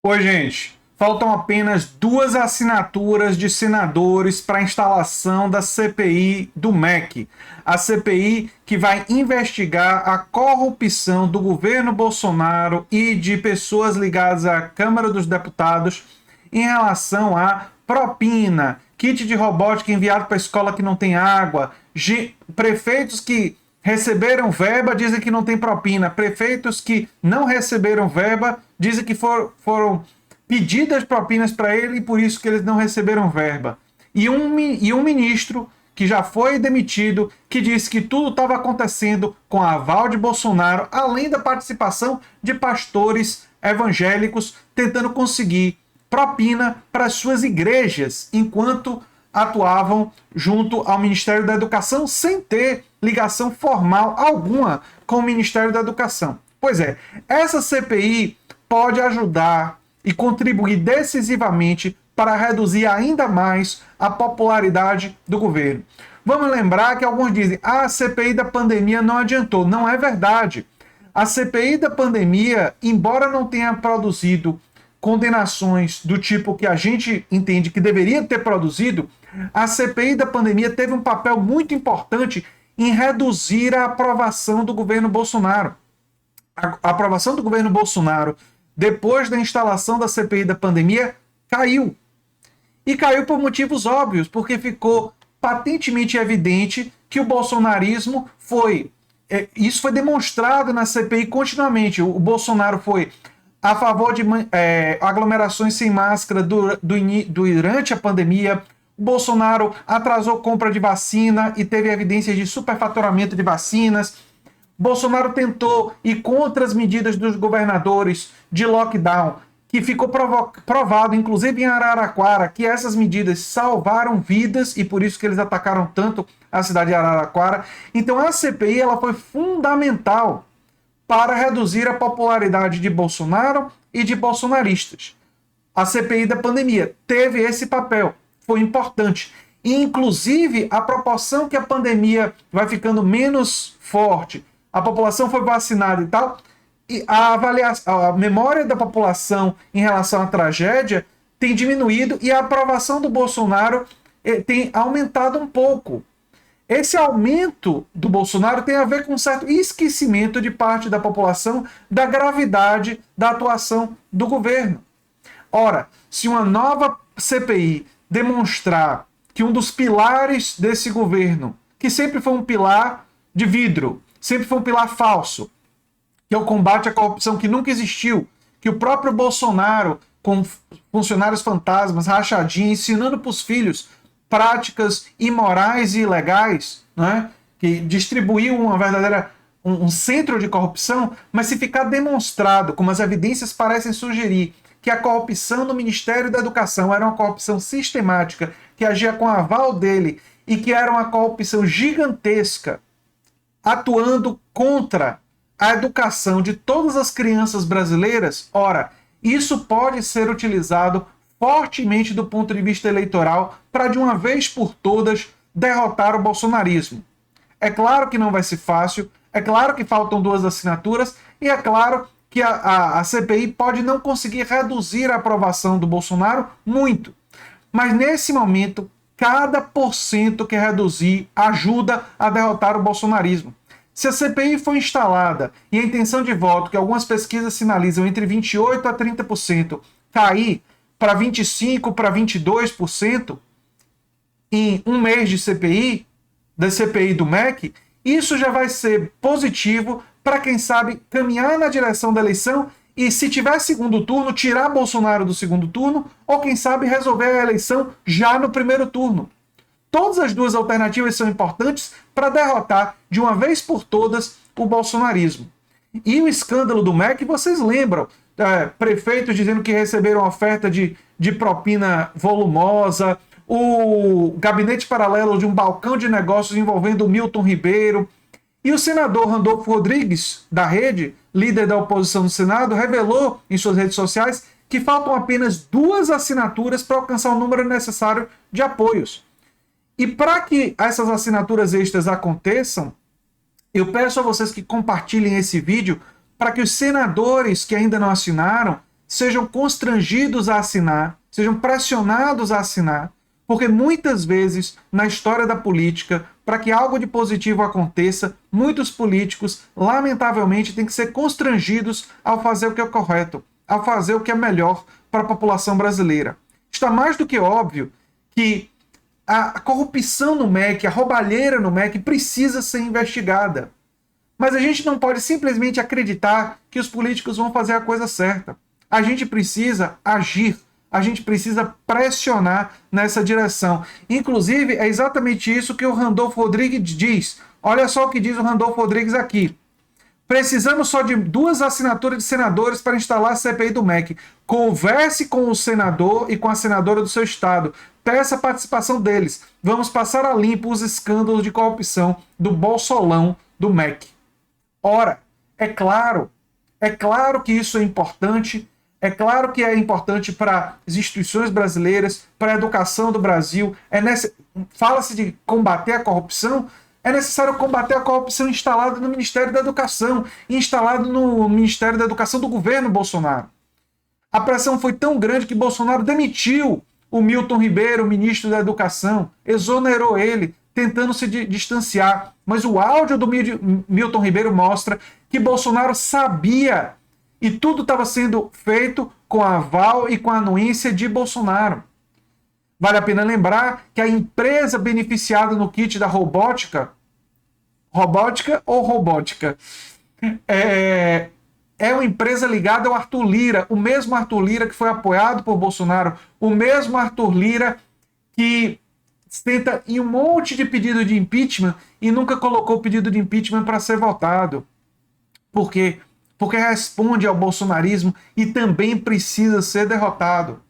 Oi, gente. Faltam apenas duas assinaturas de senadores para a instalação da CPI do MEC. A CPI que vai investigar a corrupção do governo Bolsonaro e de pessoas ligadas à Câmara dos Deputados em relação à propina, kit de robótica enviado para a escola que não tem água, prefeitos que receberam verba dizem que não tem propina, prefeitos que não receberam verba dizem que foram pedidas propinas para ele e por isso que eles não receberam verba. E um ministro que já foi demitido, que disse que tudo estava acontecendo com a aval de Bolsonaro, além da participação de pastores evangélicos tentando conseguir propina para as suas igrejas, enquanto atuavam junto ao Ministério da Educação sem ter ligação formal alguma com o Ministério da Educação. Pois é, essa CPI pode ajudar e contribuir decisivamente para reduzir ainda mais a popularidade do governo. Vamos lembrar que alguns dizem: a CPI da pandemia não adiantou. Não é verdade. A CPI da pandemia, embora não tenha produzido condenações do tipo que a gente entende que deveria ter produzido, a CPI da pandemia teve um papel muito importante em reduzir a aprovação do governo Bolsonaro. A aprovação do governo Bolsonaro, depois da instalação da CPI da pandemia, caiu. E caiu por motivos óbvios, porque ficou patentemente evidente que o bolsonarismo foi... Isso foi demonstrado na CPI continuamente. O Bolsonaro foi a favor de aglomerações sem máscara durante a pandemia. O Bolsonaro atrasou compra de vacina e teve evidências de superfaturamento de vacinas. Bolsonaro tentou ir contra as medidas dos governadores de lockdown, que ficou provado, inclusive em Araraquara, que essas medidas salvaram vidas e por isso que eles atacaram tanto a cidade de Araraquara. Então a CPI ela foi fundamental para reduzir a popularidade de Bolsonaro e de bolsonaristas. A CPI da pandemia teve esse papel, foi importante. E, inclusive, a proporção que a pandemia vai ficando menos forte, a população foi vacinada e tal, e a memória da população em relação à tragédia tem diminuído e a aprovação do Bolsonaro tem aumentado um pouco. Esse aumento do Bolsonaro tem a ver com um certo esquecimento de parte da população da gravidade da atuação do governo. Ora, se uma nova CPI demonstrar que um dos pilares desse governo, que sempre foi um pilar de vidro, sempre foi um pilar falso, que é o combate à corrupção que nunca existiu, que o próprio Bolsonaro, com funcionários fantasmas, rachadinha, ensinando para os filhos práticas imorais e ilegais, né? Que distribuiu uma verdadeira um centro de corrupção, mas se ficar demonstrado, como as evidências parecem sugerir, que a corrupção no Ministério da Educação era uma corrupção sistemática, que agia com aval dele e que era uma corrupção gigantesca, atuando contra a educação de todas as crianças brasileiras, ora, isso pode ser utilizado fortemente do ponto de vista eleitoral para, de uma vez por todas, derrotar o bolsonarismo. É claro que não vai ser fácil, é claro que faltam duas assinaturas e é claro que a CPI pode não conseguir reduzir a aprovação do Bolsonaro muito. Mas, nesse momento, cada porcento que reduzir ajuda a derrotar o bolsonarismo. Se a CPI for instalada e a intenção de voto, que algumas pesquisas sinalizam entre 28% a 30%, cair para 25% para 22% em um mês de CPI, da CPI do MEC, isso já vai ser positivo para, quem sabe, caminhar na direção da eleição e, se tiver segundo turno, tirar Bolsonaro do segundo turno ou, quem sabe, resolver a eleição já no primeiro turno. Todas as duas alternativas são importantes para derrotar, de uma vez por todas, o bolsonarismo. E o escândalo do MEC, vocês lembram, prefeitos dizendo que receberam oferta de propina volumosa, o gabinete paralelo de um balcão de negócios envolvendo o Milton Ribeiro. E o senador Randolfo Rodrigues, da Rede, líder da oposição no Senado, revelou em suas redes sociais que faltam apenas 2 assinaturas para alcançar o número necessário de apoios. E para que essas assinaturas extras aconteçam, eu peço a vocês que compartilhem esse vídeo para que os senadores que ainda não assinaram sejam constrangidos a assinar, sejam pressionados a assinar, porque muitas vezes na história da política, para que algo de positivo aconteça, muitos políticos, lamentavelmente, têm que ser constrangidos ao fazer o que é correto, ao fazer o que é melhor para a população brasileira. Está mais do que óbvio que a corrupção no MEC, a roubalheira no MEC precisa ser investigada. Mas a gente não pode simplesmente acreditar que os políticos vão fazer a coisa certa. A gente precisa agir, a gente precisa pressionar nessa direção. Inclusive, é exatamente isso que o Randolfo Rodrigues diz. Olha só o que diz o Randolfo Rodrigues aqui. Precisamos só de 2 assinaturas de senadores para instalar a CPI do MEC. Converse com o senador e com a senadora do seu estado. Peça a participação deles. Vamos passar a limpo os escândalos de corrupção do bolsolão do MEC. Ora, é claro que isso é importante. É claro que é importante para as instituições brasileiras, para a educação do Brasil. Fala-se de combater a corrupção. É necessário combater a corrupção instalada no Ministério da Educação, instalado no Ministério da Educação do governo Bolsonaro. A pressão foi tão grande que Bolsonaro demitiu o Milton Ribeiro, o ministro da Educação, exonerou ele, tentando se distanciar. Mas o áudio do Milton Ribeiro mostra que Bolsonaro sabia e tudo estava sendo feito com a aval e com a anuência de Bolsonaro. Vale a pena lembrar que a empresa beneficiada no kit da robótica é uma empresa ligada ao Arthur Lira, o mesmo Arthur Lira que foi apoiado por Bolsonaro, o mesmo Arthur Lira que tenta em um monte de pedido de impeachment e nunca colocou o pedido de impeachment para ser votado. Por quê? Porque responde ao bolsonarismo e também precisa ser derrotado.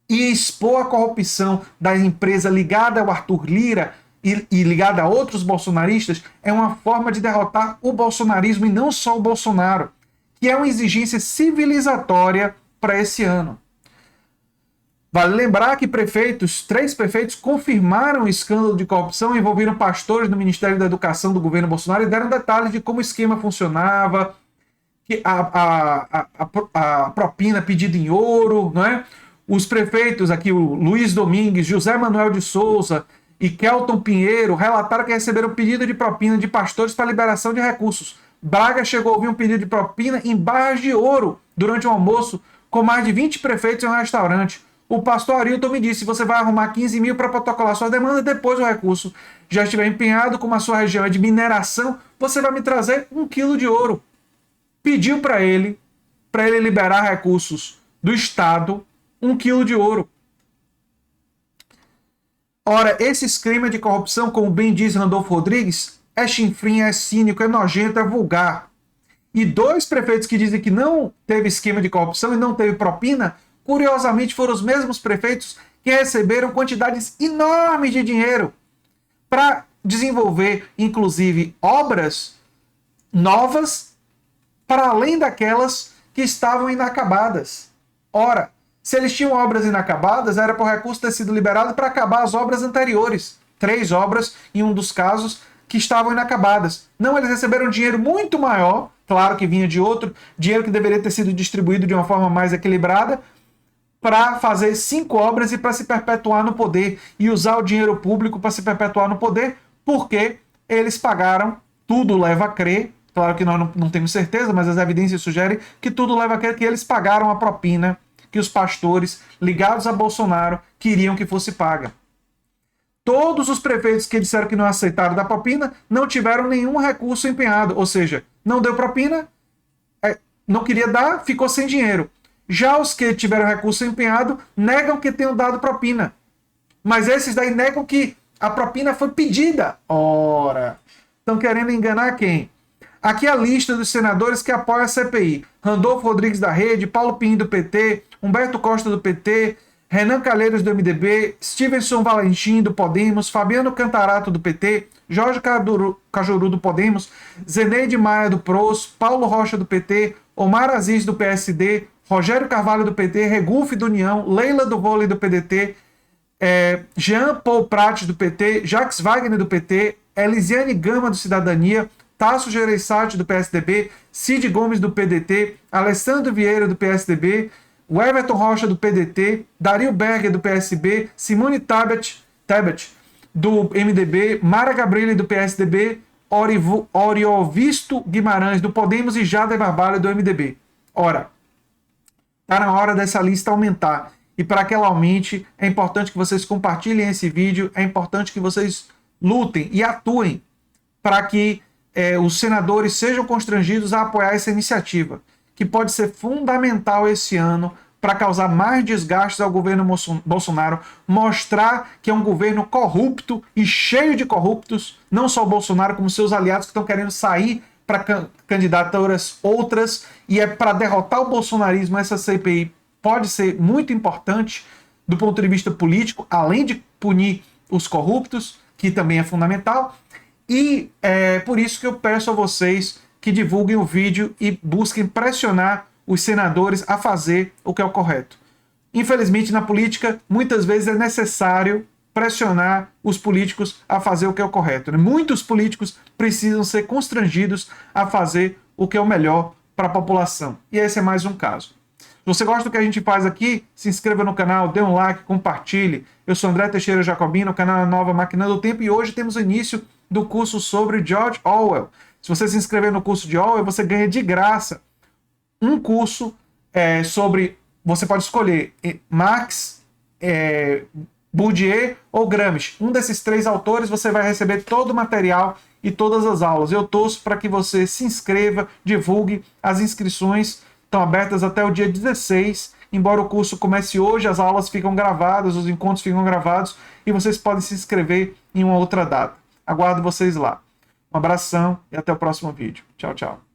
E expor a corrupção da empresa ligada ao Arthur Lira e ligada a outros bolsonaristas é uma forma de derrotar o bolsonarismo e não só o Bolsonaro, que é uma exigência civilizatória para esse ano. Vale lembrar que 3 prefeitos confirmaram o escândalo de corrupção, envolvendo pastores do Ministério da Educação do governo Bolsonaro e deram detalhes de como o esquema funcionava, que a propina pedida em ouro, não é? Os prefeitos aqui, o Luiz Domingues, José Manuel de Souza e Kelton Pinheiro, relataram que receberam pedido de propina de pastores para liberação de recursos. Braga chegou a ouvir um pedido de propina em barras de ouro durante um almoço com mais de 20 prefeitos em um restaurante. O pastor Arilton me disse: você vai arrumar 15 mil para protocolar suas demandas e depois o recurso já estiver empenhado, como a sua região é de mineração, você vai me trazer 1 quilo de ouro. Pediu para ele liberar recursos do Estado, 1 quilo de ouro. Ora, esse esquema de corrupção, como bem diz Randolfo Rodrigues, é chinfrinho, é cínico, é nojento, é vulgar. E 2 prefeitos que dizem que não teve esquema de corrupção e não teve propina, curiosamente foram os mesmos prefeitos que receberam quantidades enormes de dinheiro para desenvolver, inclusive, obras novas para além daquelas que estavam inacabadas. Ora, se eles tinham obras inacabadas, era para o recurso ter sido liberado para acabar as obras anteriores. 3 obras, em um dos casos, que estavam inacabadas. Não, eles receberam dinheiro muito maior, claro que vinha de outro, dinheiro que deveria ter sido distribuído de uma forma mais equilibrada, para fazer 5 obras e para se perpetuar no poder, e usar o dinheiro público para se perpetuar no poder, porque eles pagaram, tudo leva a crer, claro que nós não temos certeza, mas as evidências sugerem que tudo leva a crer que eles pagaram a propina que os pastores ligados a Bolsonaro queriam que fosse paga. Todos os prefeitos que disseram que não aceitaram da propina não tiveram nenhum recurso empenhado, ou seja, não deu propina, não queria dar, ficou sem dinheiro. Já os que tiveram recurso empenhado negam que tenham dado propina. Mas esses daí negam que a propina foi pedida. Ora, estão querendo enganar quem? Aqui a lista dos senadores que apoiam a CPI. Randolfo Rodrigues da Rede, Paulo Pinho do PT, Humberto Costa do PT, Renan Calheiros do MDB, Stevenson Valentim do Podemos, Fabiano Cantarato do PT, Jorge Cajuru do Podemos, Zeneide Maia do PROS, Paulo Rocha do PT, Omar Aziz do PSD, Rogério Carvalho do PT, Regulfe do União, Leila do Vôlei do PDT, Jean Paul Prates do PT, Jacques Wagner do PT, Elisiane Gama do Cidadania, Tasso Gereissati do PSDB, Cid Gomes do PDT, Alessandro Vieira do PSDB, o Everton Rocha, do PDT, Dario Berger, do PSB, Simone Tebet, do MDB, Mara Gabrilli, do PSDB, Oriovisto Guimarães, do Podemos e Jader Barbalho, do MDB. Ora, está na hora dessa lista aumentar. E para que ela aumente, é importante que vocês compartilhem esse vídeo, é importante que vocês lutem e atuem para que os senadores sejam constrangidos a apoiar essa iniciativa, que pode ser fundamental esse ano para causar mais desgastes ao governo Bolsonaro, mostrar que é um governo corrupto e cheio de corruptos, não só o Bolsonaro, como seus aliados que estão querendo sair para candidaturas outras, e é para derrotar o bolsonarismo. Essa CPI pode ser muito importante do ponto de vista político, além de punir os corruptos, que também é fundamental, e é por isso que eu peço a vocês que divulguem o vídeo e busquem pressionar os senadores a fazer o que é o correto. Infelizmente, na política, muitas vezes é necessário pressionar os políticos a fazer o que é o correto, né? Muitos políticos precisam ser constrangidos a fazer o que é o melhor para a população. E esse é mais um caso. Se você gosta do que a gente faz aqui, se inscreva no canal, dê um like, compartilhe. Eu sou André Teixeira Jacobino, o canal é Nova Máquina do Tempo, e hoje temos o início do curso sobre George Orwell. Se você se inscrever no curso de Orwell, você ganha de graça um curso sobre... Você pode escolher Marx, Bourdieu ou Gramsci. Um desses três autores, você vai receber todo o material e todas as aulas. Eu torço para que você se inscreva, divulgue. As inscrições estão abertas até o dia 16. Embora o curso comece hoje, as aulas ficam gravadas, os encontros ficam gravados e vocês podem se inscrever em uma outra data. Aguardo vocês lá. Um abração e até o próximo vídeo. Tchau, tchau.